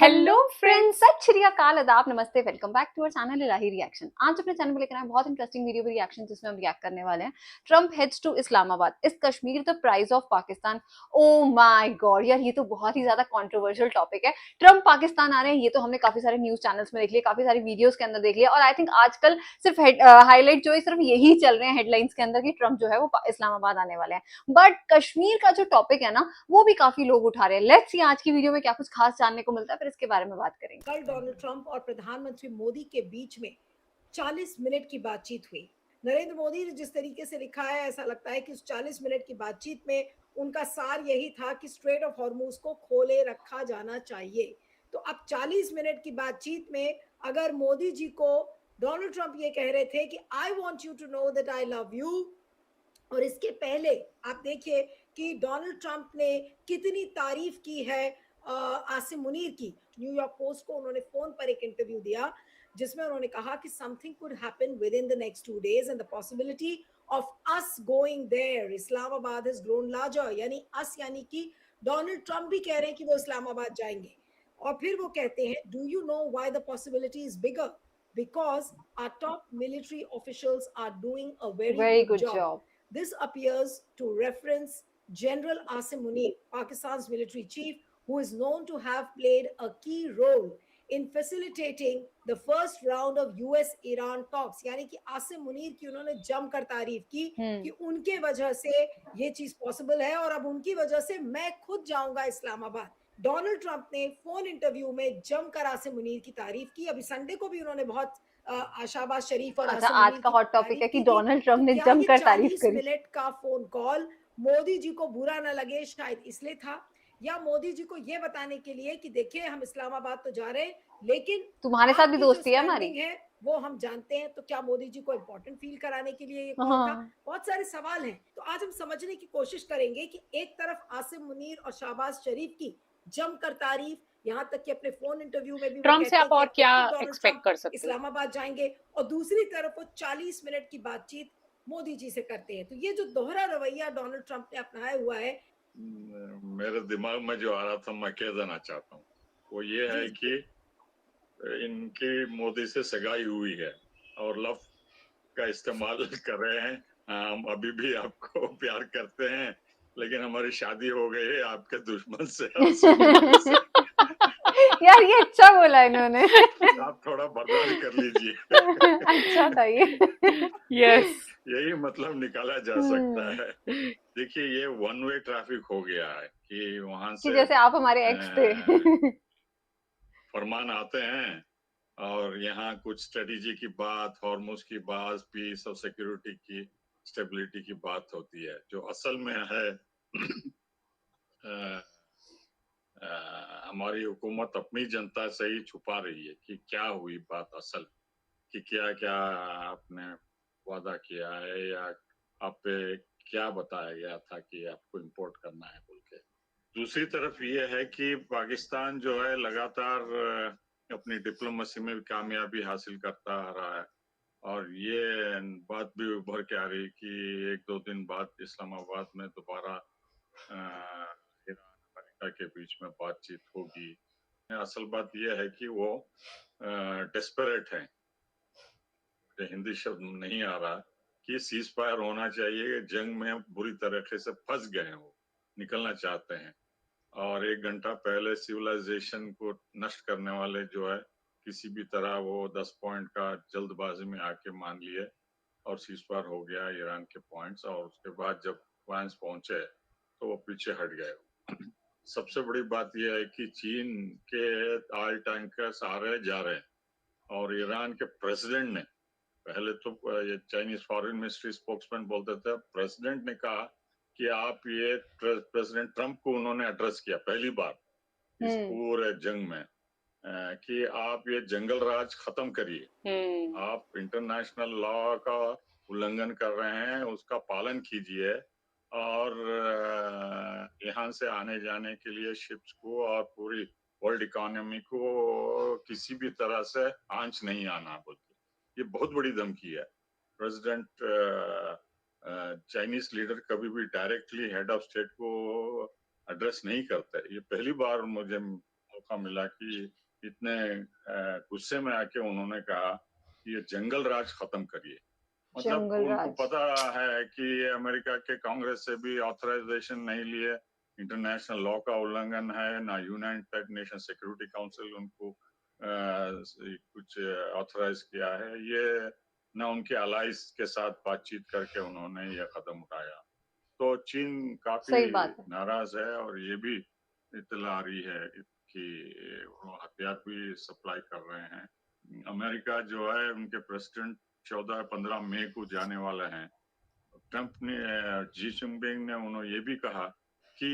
Hello friends, सत श्री अकाल, आदाब, नमस्ते, welcome back to our channel Ilahi reaction. आज अपने चैनल पर लेकर आए बहुत इंटरेस्टिंग वीडियो रिएक्शन जिसमें हम रिएक्ट करने वाले हैं Trump heads to Islamabad, is Kashmir the prize of Pakistan. Oh my god यार, ये तो बहुत ही ज्यादा कंट्रोवर्शियल टॉपिक है। ट्रम्प पाकिस्तान आ रहे हैं, ये तो हमने काफी सारे न्यूज चैनल्स में देख लिया, काफी सारी वीडियोस के अंदर देख लिया, और आई थिंक आजकल सिर्फ हाईलाइट जो है सिर्फ यही चल रहे हैं हेडलाइंस के अंदर कि ट्रम्प जो है वो इस्लामाबाद आने वाले हैं। बट कश्मीर का जो टॉपिक है ना, वो भी काफी लोग उठा रहे हैं। लेट्स सी आज की वीडियो में क्या कुछ खास जानने को मिलता है, फिर इसके बारे में बात करेंगे। कल डोनाल्ड ट्रंप और प्रधानमंत्री मोदी के बीच में 40 मिनट की बातचीत हुई। नरेंद्र मोदी ने जिस तरीके से लिखा है, ऐसा लगता है कि उस 40 मिनट की बातचीत में उनका सार यही था कि स्ट्रेट ऑफ हॉर्मूज को खोले रखा जाना चाहिए। तो अब 40 मिनट की बातचीत में अगर मोदी जी को डोनाल्ड ट्रंप ये कह रहे थे कि I want you to know that I love you, और इसके पहले आप देखिए कि डोनाल्ड ट्रंप ने कितनी तारीफ की है आसिम मुनीर की। न्यूयॉर्क पोस्ट को उन्होंने फोन पर एक इंटरव्यू दिया जिसमें उन्होंने कहा कि something could happen with in the next 2 days and the possibility of us going there, Islamabad has grown larger. यानी अस यानी कि डोनाल्ड ट्रंप भी कह रहे हैं कि वो इस्लामाबाद जाएंगे। और फिर वो कहते हैं, do you know why the possibility is bigger? Because our top military officials are doing a very very good good job. Job. This appears to reference General Asim Munir, Pakistan's military chief, who is known to have played a key role in facilitating the first round of US-Iran talks। यानी कि आसिम मुनीर की उन्होंने जमकर तारीफ की कि उनके वजह से ये चीज पॉसिबल है और अब उनकी वजह से मैं खुद जाऊंगा इस्लामाबाद। डोनाल्ड ट्रंप ने फोन इंटरव्यू में जमकर आसिम मुनीर की तारीफ की। अभी संडे को भी उन्होंने बहुत शाहबाज शरीफ और अच्छा, आसिम आज मुनीर का की हॉट टॉपिक है तारीफ कि की थी। डोनाल्ड तो ट्रंप ने क्या ये जमकर तारीफ 40 करी। मिनट का फोन कॉल मोदी जी को बुरा ना लगे शायद इसलिए था, या मोदी जी को ये बताने के लिए कि देखिए हम इस्लामाबाद तो जा रहे हैं लेकिन तुम्हारे साथ भी आपकी जो दोस्ती है हमारी। स्टैंडिंग है वो हम जानते हैं। तो क्या मोदी जी को इंपॉर्टेंट फील कराने के लिए ये कॉल था? हाँ। बहुत सारे सवाल हैं। तो आज हम समझने की कोशिश करेंगे कि एक तरफ आसिम मुनीर और शाहबाज शरीफ की जमकर तारीफ, यहाँ तक कि अपने फोन इंटरव्यू में भी वो ट्रम्प से कहते हैं आप कि और अब तो क्या खुद डोनाल्ड ट्रंप एक्सपेक्ट कर सकते हो? इस्लामाबाद जाएंगे, और दूसरी तरफ वो 40 मिनट की बातचीत मोदी जी से करते हैं। तो ये जो दोहरा रवैया डोनाल्ड ट्रंप ने अपनाया हुआ है, मेरे दिमाग में जो आ रहा था मैं कह देना चाहता हूँ वो ये है कि इनकी मोदी से सगाई हुई है और लव का इस्तेमाल कर रहे हैं। हम अभी भी आपको प्यार करते हैं लेकिन हमारी शादी हो गई है आपके दुश्मन से। यार ये अच्छा बोला इन्होंने। आप थोड़ा बर्दाश्त कर लीजिए। अच्छा था ये। यस। यही मतलब निकाला जा सकता है। देखिए ये वन वे ट्रैफिक हो गया है कि वहां कि से जैसे आप हमारे एक्स थे। फरमान आते हैं और यहाँ कुछ स्ट्रेटेजी की बात, हॉर्मुज की बात, पीस और सिक्योरिटी की स्टेबिलिटी की बात होती है। जो असल में है हमारी हुकूमत अपनी जनता से ही छुपा रही है कि क्या हुई बात असल, कि क्या क्या आपने वादा किया है या आप पे क्या बताया गया था कि आपको इंपोर्ट करना है बोल के। दूसरी तरफ ये है कि पाकिस्तान जो है लगातार अपनी डिप्लोमेसी में कामयाबी हासिल करता आ रहा है और ये बात भी उभर के आ रही कि एक दो दिन बाद इस्लामाबाद में दोबारा ईरान अमेरिका के बीच में बातचीत होगी। असल बात यह है कि वो डेस्परेट हैं, मुझे हिंदी शब्द नहीं आ रहा, कि सीज फायर होना चाहिए। जंग में बुरी तरीके से फंस गए हैं, वो निकलना चाहते हैं और एक घंटा पहले सिविलाइजेशन को नष्ट करने वाले जो है किसी भी तरह वो 10 पॉइंट का जल्दबाजी में आके मान लिए और सीज फायर हो गया ईरान के पॉइंट्स, और उसके बाद जब पॉइंट्स पहुंचे तो वो पीछे हट गए। सबसे बड़ी बात यह है कि चीन के ऑयल टैंकर्स आ रहे जा रहे हैं और ईरान के प्रेसिडेंट ने, पहले तो ये चाइनीज फॉरेन मिनिस्ट्री स्पोक्समैन बोलते थे, प्रेसिडेंट ने कहा कि आप ये प्रेसिडेंट ट्रंप को उन्होंने एड्रेस किया पहली बार इस पूरे जंग में कि आप ये जंगल राज खत्म करिए, आप इंटरनेशनल लॉ का उल्लंघन कर रहे हैं, उसका पालन कीजिए और यहाँ से आने जाने के लिए शिप्स को और पूरी वर्ल्ड इकोनॉमी को किसी भी तरह से आंच नहीं आना बोलते। ये बहुत बड़ी धमकी है। प्रेसिडेंट चाइनीज लीडर कभी भी डायरेक्टली हेड ऑफ स्टेट को एड्रेस नहीं करते। ये पहली बार मुझे मौका मिला कि इतने गुस्से में आके उन्होंने कहा कि ये जंगल राज खत्म करिए। मतलब जंगल उनको राज। पता है कि ये अमेरिका के कांग्रेस से भी ऑथराइजेशन नहीं लिए, इंटरनेशनल लॉ का उल्लंघन है, ना यूनाइटेड नेशन सिक्योरिटी काउंसिल उनको कुछ ऑथराइज किया है, ये ना उनके अलाइज के साथ बातचीत करके उन्होंने ये कदम उठाया। तो चीन काफी सही बात है। नाराज है और ये भी इत्तला आ रही है कि वो हथियार भी सप्लाई कर रहे हैं। अमेरिका जो है उनके प्रेसिडेंट 14-15 मई को जाने वाले हैं। ट्रंप ने जी जिनपिंग ने उन्होंने ये भी कहा कि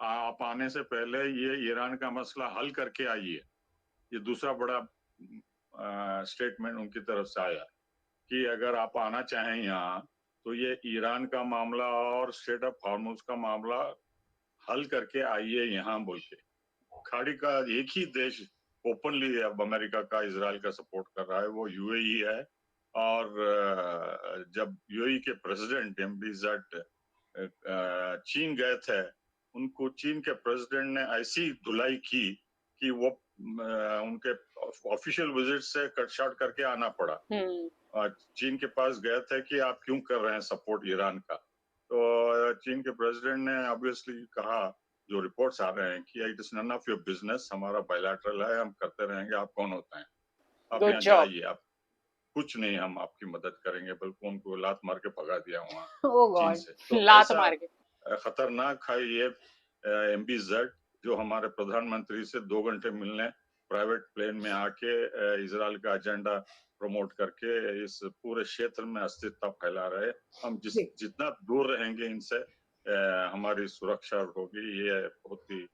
आप आने से पहले ये ईरान का मसला हल करके आइए। ये दूसरा बड़ा स्टेटमेंट उनकी तरफ से आया कि अगर आप आना चाहें यहाँ तो ये ईरान का मामला और स्ट्रेट ऑफ हॉर्मुज का मामला हल करके आइए यहाँ बोल के। खाड़ी का एक ही देश ओपनली अब अमेरिका का इजराइल का सपोर्ट कर रहा है, वो यूएई है। और जब यूएई के प्रेसिडेंट एमबीजेड चीन गए थे, उनको चीन के प्रेसिडेंट ने ऐसी धुलाई की कि वो उनके ऑफिशियल विजिट से कट शॉर्ट करके आना पड़ा। चीन के पास गए थे कि आप क्यों कर रहे हैं सपोर्ट ईरान का। तो चीन के प्रेसिडेंट ने ऑब्वियसली कहा, जो रिपोर्ट्स आ रहे हैं कि it is none of your business, हमारा बायलैटरल है, हम करते रहेंगे, आप कौन होते हैं, आप यहाँ जाइए, आप कुछ नहीं, हम आपकी मदद करेंगे, बल्कि उनको लात मार के भगा दिया वहाँ ओह चीन गॉड। से। तो लात ऐसा मार के। खतरनाक है ये एमबीजेड, जो हमारे प्रधानमंत्री से 2 घंटे मिलने प्राइवेट प्लेन में आके इजराइल का एजेंडा प्रमोट करके इस पूरे क्षेत्र में अस्थिरता फैला रहे। हम जी। जितना दूर रहेंगे इनसे हमारी सुरक्षा होगी। ये बहुत ही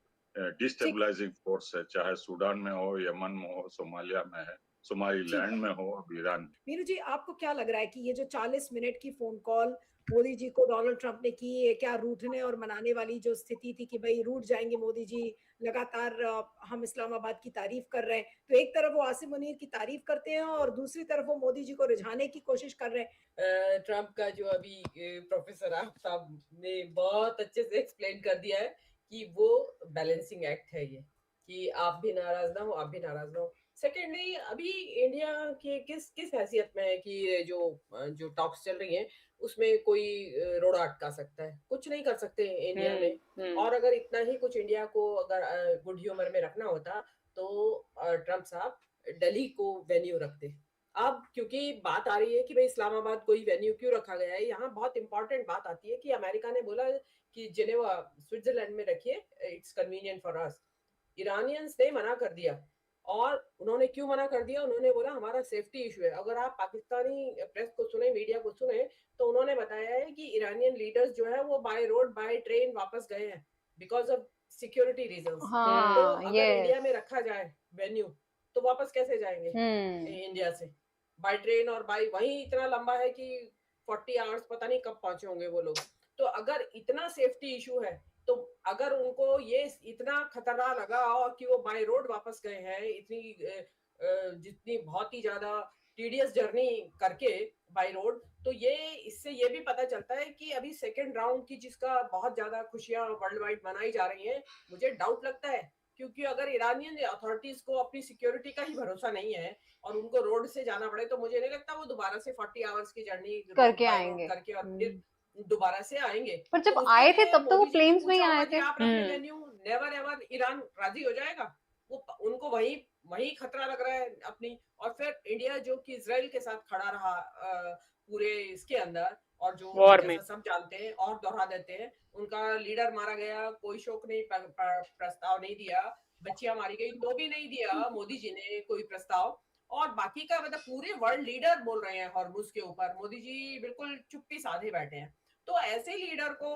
डिस्टेबलाइजिंग फोर्स है, चाहे सूडान में हो, यमन में हो, सोमालिया में है, सोमालीलैंड में हो, अब ईरान में। मीनू जी, आपको क्या लग रहा है कि ये जो 40 मिनट की फोन कॉल मोदी जी को डोनाल्ड ट्रंप ने की, ये क्या रूठने और मनाने वाली जो स्थिति थी कि भाई रूठ जाएंगे मोदी जी, लगातार हम इस्लामाबाद की तारीफ कर रहे हैं, तो एक तरफ वो आसिम मुनीर की तारीफ करते हैं और दूसरी तरफ वो मोदी जी को रिझाने की कोशिश कर रहे हैं। ट्रम्प का जो अभी प्रोफेसर साहब ने बहुत अच्छे से एक्सप्लेन कर दिया है कि वो बैलेंसिंग एक्ट है ये, कि आप भी नाराज ना हो, आप भी नाराज ना हो। सेकेंडली, अभी इंडिया के किस किस हैसियत में है कि जो टॉक्स चल रही हैं उसमें कोई रोड़ा अटका सकता है? कुछ नहीं कर सकते इंडिया में। और अगर इतना ही कुछ इंडिया को अगर गुड ह्यूमर में रखना होता तो ट्रम्प साहब दिल्ली को वेन्यू रखते। अब क्योंकि बात आ रही है कि भाई इस्लामाबाद कोई वेन्यू क्यों रखा गया है, यहाँ बहुत इंपॉर्टेंट बात आती है कि अमेरिका ने बोला कि जिनेवा स्विट्जरलैंड में रखिए, it's convenient for us. Iranians ने मना कर दिया। और उन्होंने क्यों मना कर दिया? उन्होंने बोला हमारा सेफ्टी इशू है। अगर आप पाकिस्तानी प्रेस को सुने, मीडिया को सुने, तो उन्होंने बताया है कि ईरानियन लीडर्स जो है वो बाय रोड बाय ट्रेन वापस गए हैं बिकॉज ऑफ सिक्योरिटी रीजंस। तो हाँ अगर इंडिया यस। में रखा जाए वेन्यू तो वापस कैसे जाएंगे इंडिया से? बाय ट्रेन, और बाय वही इतना लंबा है कि 40 आवर्स, पता नहीं कब पहुंचे होंगे वो लोग। तो अगर इतना सेफ्टी इशू है, तो अगर उनको ये इतना खतरा लगा और कि वो बाय रोड वापस गए हैं, इतनी जितनी बहुत ही ज्यादा टीडियस जर्नी करके बाय रोड, तो ये इससे ये भी पता चलता है कि अभी सेकेंड राउंड की जिसका बहुत ज्यादा खुशियां वर्ल्ड वाइड मनाई जा रही हैं, मुझे डाउट लगता है। क्योंकि अगर ईरानियन अथॉरिटीज को अपनी सिक्योरिटी का ही भरोसा नहीं है और उनको रोड से जाना पड़े, तो मुझे नहीं लगता वो दोबारा से 40 आवर्स की जर्नी करके बाय रोड आएंगे। करके और फिर दोबारा से आएंगे। पर तो जब उसके आए थे लिए तब तो वो मोदी जी ने प्लेन्स में ही पूछा आए होगा थे। कि आप रख ले वेन्यू, नेवर एवर ईरान राजी हो जाएगा। वो उनको वही वही खतरा लग रहा है अपनी। और फिर इंडिया जो कि इजराइल के साथ खड़ा रहा पूरे इसके अंदर, और जो वॉर में। जैसा सब जानते हैं और दोहरा देते हैं, उनका लीडर मारा गया, कोई शोक नहीं, प्रस्ताव नहीं दिया, बच्चियां मारी गई तो भी नहीं दिया मोदी जी ने कोई प्रस्ताव। और बाकी का मतलब पूरे वर्ल्ड लीडर बोल रहे हैं हॉर्मुज के ऊपर, मोदी जी बिल्कुल चुप्पी साधे बैठे हैं। तो ऐसे लीडर को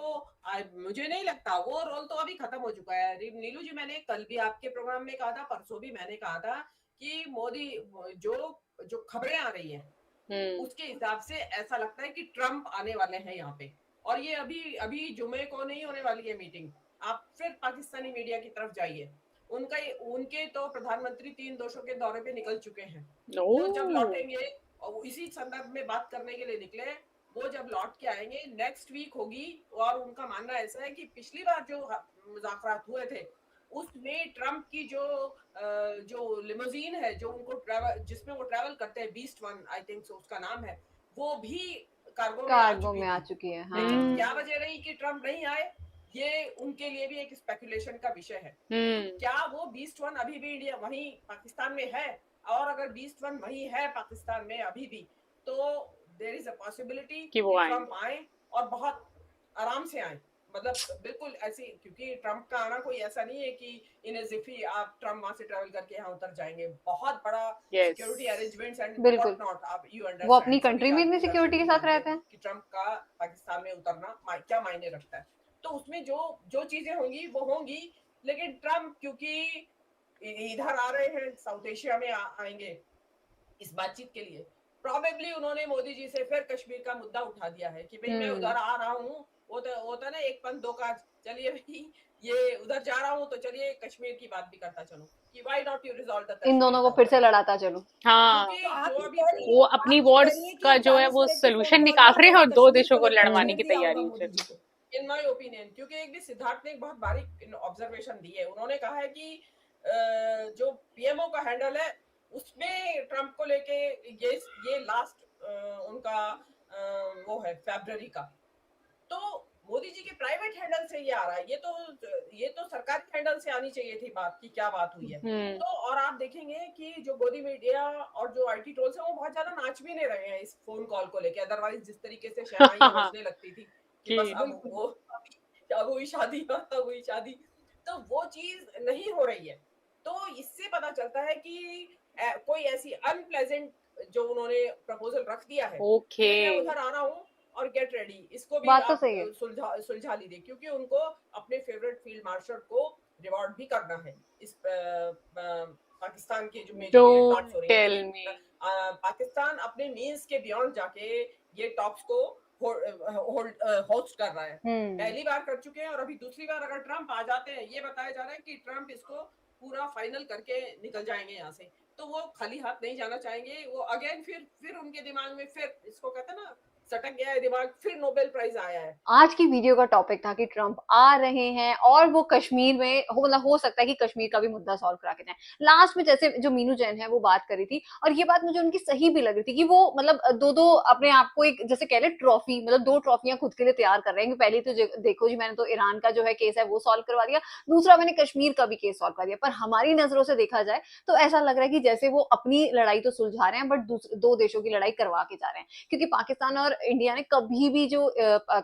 मुझे नहीं लगता, वो रोल तो अभी खत्म हो चुका है। नीलू जी, मैंने कल भी आपके प्रोग्राम में कहा था, परसों भी मैंने कहा था कि मोदी जो जो खबरें आ रही हैं उसके हिसाब से ऐसा लगता है कि ट्रम्प आने वाले हैं यहाँ पे। और ये अभी अभी जुमे को नहीं होने वाली है मीटिंग। आप फिर पाकिस्तानी मीडिया की तरफ जाइए, उनके तो प्रधानमंत्री 3 देशों के दौरे पे निकल चुके हैं। वो जब लौटेंगे, और इसी संदर्भ में बात करने के लिए निकले, वो जब लौट के आएंगे नेक्स्ट वीक होगी। और उनका मानना ऐसा है कि पिछली बार जो मुज़ाकरात हुए थे उसमें ट्रम्प की जो लिमोजीन है, जो उनको ट्रैवल, जिसमें वो ट्रैवल करते हैं, beast one I think so उसका नाम है, वो भी कार्गो में आ कार्गो चुकी में आ थी। चुकी है। लेकिन हाँ क्या वजह रही कि ट्रम्प नहीं आए, ये उनके लिए भी एक स्पेकुलेशन का विषय है। तो क्या वो बीस्ट वन अभी भी इंडिया वहीं पाकिस्तान में है, और अगर बीस्ट वन वही है पाकिस्तान में अभी भी, तो देयर इज अ पॉसिबिलिटी कि वो आए। ट्रम्प आए और बहुत आराम से आए, मतलब बिल्कुल ऐसी, क्योंकि ट्रम्प का आना कोई ऐसा नहीं है कि इन ए जिफी आप ट्रम्प वहां से ट्रैवल करके यहाँ उतर जाएंगे। बहुत बड़ा Yes. सिक्योरिटी अरेंजमेंट्स एंड बिल्कुल। व्हाट नॉट, आप यू अंडरस्टैंड, वो अपनी कंट्री में इतनी सिक्योरिटी के साथ रहते हैं कि ट्रम्प का पाकिस्तान में उतरना क्या मायने रखता है। तो उसमें जो चीजें होंगी वो होंगी, लेकिन ट्रम्प क्योंकि इधर आ रहे हैं, साउथ एशिया में आएंगे इस बातचीत के लिए, प्रोबेबली उन्होंने मोदी जी से फिर कश्मीर का मुद्दा उठा दिया है कि भाई मैं उधर आ रहा हूँ, वो तो होता ना एक पंथ दो काज, चलिए भाई ये उधर जा रहा हूँ तो चलिए कश्मीर की बात भी करता चलो, कि why not you resolve the in दोनों को फिर से लड़ाता चलो। हाँ, क्योंकि तो आप जो ये अभी कह रही वो हैं- अपनी आप ये कह वॉर्स रही हैं कि का जो है 40 वो मिनट के सोल्यूशन फोन निकाल कॉल रहे हैं में और दो कश्मीर देशों को लेकर लड़वाने की दिया होगा तैयारी में मोदी चल जी को। इन माय ओपिनियन, क्योंकि एक भी सिद्धार्थ ने एक बहुत बारीक ऑब्जर्वेशन दी है, उन्होंने कहा है कि जो पीएमओ का हैंडल है उसमें ट्रम्प को लेके ये लास्ट उनका वो है फरवरी का, तो मोदी जी के प्राइवेट हैंडल से ये आ रहा है, ये तो सरकारी हैंडल से आनी चाहिए थी बात की क्या बात हुई है। तो और आप देखेंगे कि जो गोदी मीडिया और जो आईटी ट्रोल्स हैं वो बहुत ज्यादा नाच भी नहीं रहे हैं इस फोन कॉल को लेके, अदरवाइज जिस तरीके से शहनाइयां बजने लगती थी कि बस अब हुई शादी, तब हुई शादी, तो वो चीज नहीं हो रही है। तो इससे पता चलता है कि कोई ऐसी अनप्लेजेंट जो उन्होंने प्रपोजल रख दिया है ओके। कि मैं उधर आ रहा हूँ और गेट रेडी, इसको भी बात तो आप सही है। सुलझा लीजिए, क्योंकि उनको अपने फेवरेट फील्ड मार्शल को रिवॉर्ड भी करना है इस पाकिस्तान के जो मेजर Don't टॉप्स हो रही tell है, me. पाकिस्तान अपने मीन्स के बियॉन्ड जाके ये टॉप्स को होस्ट कर रहा है, पहली बार कर चुके हैं, और अभी दूसरी बार अगर ट्रम्प आ जाते हैं, ये बताया जा रहा है कि ट्रम्प इसको पूरा फाइनल करके निकल जाएंगे यहाँ से, तो वो खाली हाथ नहीं जाना चाहेंगे, वो अगेन फिर उनके दिमाग में फिर इसको कहते हैं ना सटक गया है दिमाग, फिर नोबेल प्राइज आया है। आज की वीडियो का टॉपिक था कि ट्रम्प आ रहे हैं और वो कश्मीर में मतलब हो सकता है कि कश्मीर का भी मुद्दा सॉल्व करा के जाए। लास्ट में जैसे जो मीनू जैन है वो बात करी थी, और ये बात मुझे उनकी सही भी लग रही थी कि वो मतलब दो अपने आप को एक जैसे कह ले ट्रॉफी, मतलब 2 ट्रॉफियां खुद के लिए तैयार कर रहे हैं कि पहले तो देखो जी मैंने तो ईरान का जो है केस है वो सॉल्व करवा दिया, दूसरा मैंने कश्मीर का भी केस सॉल्व कर दिया। पर हमारी नजरों से देखा जाए तो ऐसा लग रहा है कि जैसे वो अपनी लड़ाई तो सुलझा रहे हैं बट दो देशों की लड़ाई करवा के जा रहे हैं, क्योंकि पाकिस्तान और इंडिया ने कभी भी जो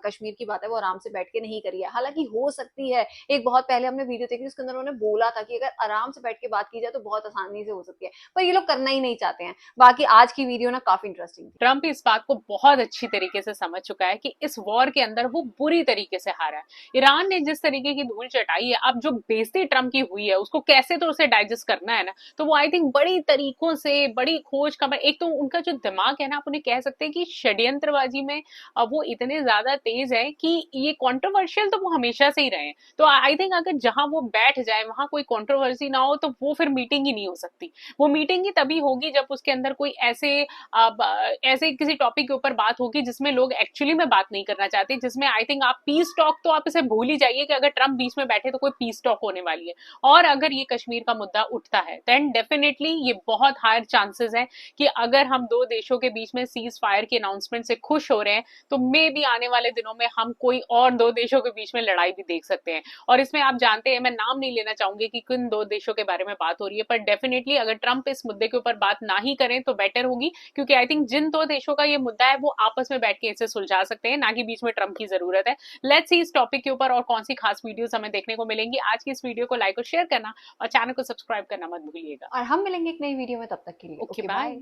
कश्मीर की बात है वो आराम से बैठ के नहीं करी है। हालांकि हो सकती है, एक बहुत पहले हमने वीडियो देखी उसके अंदर उन्होंने बोला था कि अगर आराम से बैठ के बात की जाए तो बहुत आसानी से हो सकती है, पर ये लोग करना ही नहीं चाहते हैं। बाकी आज की वीडियो ना काफी इंटरेस्टिंग थी। ट्रम्प इस बात को बहुत अच्छी तरीके से समझ चुका है कि इस वॉर के अंदर वो बुरी तरीके से हारा है। ईरान ने जिस तरीके की धूल चटाई है, अब जो बेइज्जती ट्रम्प की हुई है उसको कैसे तो उसे डाइजेस्ट करना है ना, तो वो आई थिंक बड़ी तरीकों से बड़ी खोज खबर, एक तो उनका जो दिमाग है ना, आप उन्हें कह सकते हैं कि षड्यंत्रबाजी में वो इतने ज्यादा तेज है कि ये कंट्रोवर्शियल तो वो हमेशा से ही रहे हैं। तो आई थिंक अगर जहां वो बैठ जाए वहां कोई कंट्रोवर्सी ना हो तो वो फिर मीटिंग ही नहीं हो सकती। वो मीटिंग ही तभी होगी जब उसके अंदर कोई ऐसे किसी टॉपिक के ऊपर बात होगी जिसमें लोग एक्चुअली में बात नहीं करना चाहते, जिसमें आई थिंक आप पीस टॉक तो आप इसे भूल ही जाइए कि अगर ट्रम्प बीच में बैठे तो कोई पीस टॉक होने वाली है। और अगर ये कश्मीर का मुद्दा उठता है देन डेफिनेटली ये बहुत हायर चांसेस है कि अगर हम दो देशों के बीच में सीज फायर की अनाउंसमेंट से खुश हो रहे हैं तो मे भी आने वाले दिनों में हम कोई और दो देशों के बीच में लड़ाई भी देख सकते हैं। और इसमें आप जानते हैं, मैं नाम नहीं लेना चाहूंगी कि किन दो देशों के बारे में बात हो रही है, पर डेफिनेटली अगर ट्रम्प इस मुद्दे के ऊपर बात ना ही करें तो बेटर होगी, क्योंकि आई थिंक जिन दो देशों का ये मुद्दा है वो आपस में बैठ के इसे सुलझा सकते हैं, ना कि बीच में ट्रम्प की जरूरत है। लेट्स सी इस टॉपिक के ऊपर और कौन सी खास वीडियोस हमें देखने को मिलेंगी। आज की इस वीडियो को लाइक और शेयर करना और चैनल को सब्सक्राइब करना मत भूलिएगा। और हम मिलेंगे एक नई वीडियो में, तब तक के लिए ओके ओके बाय। बाय।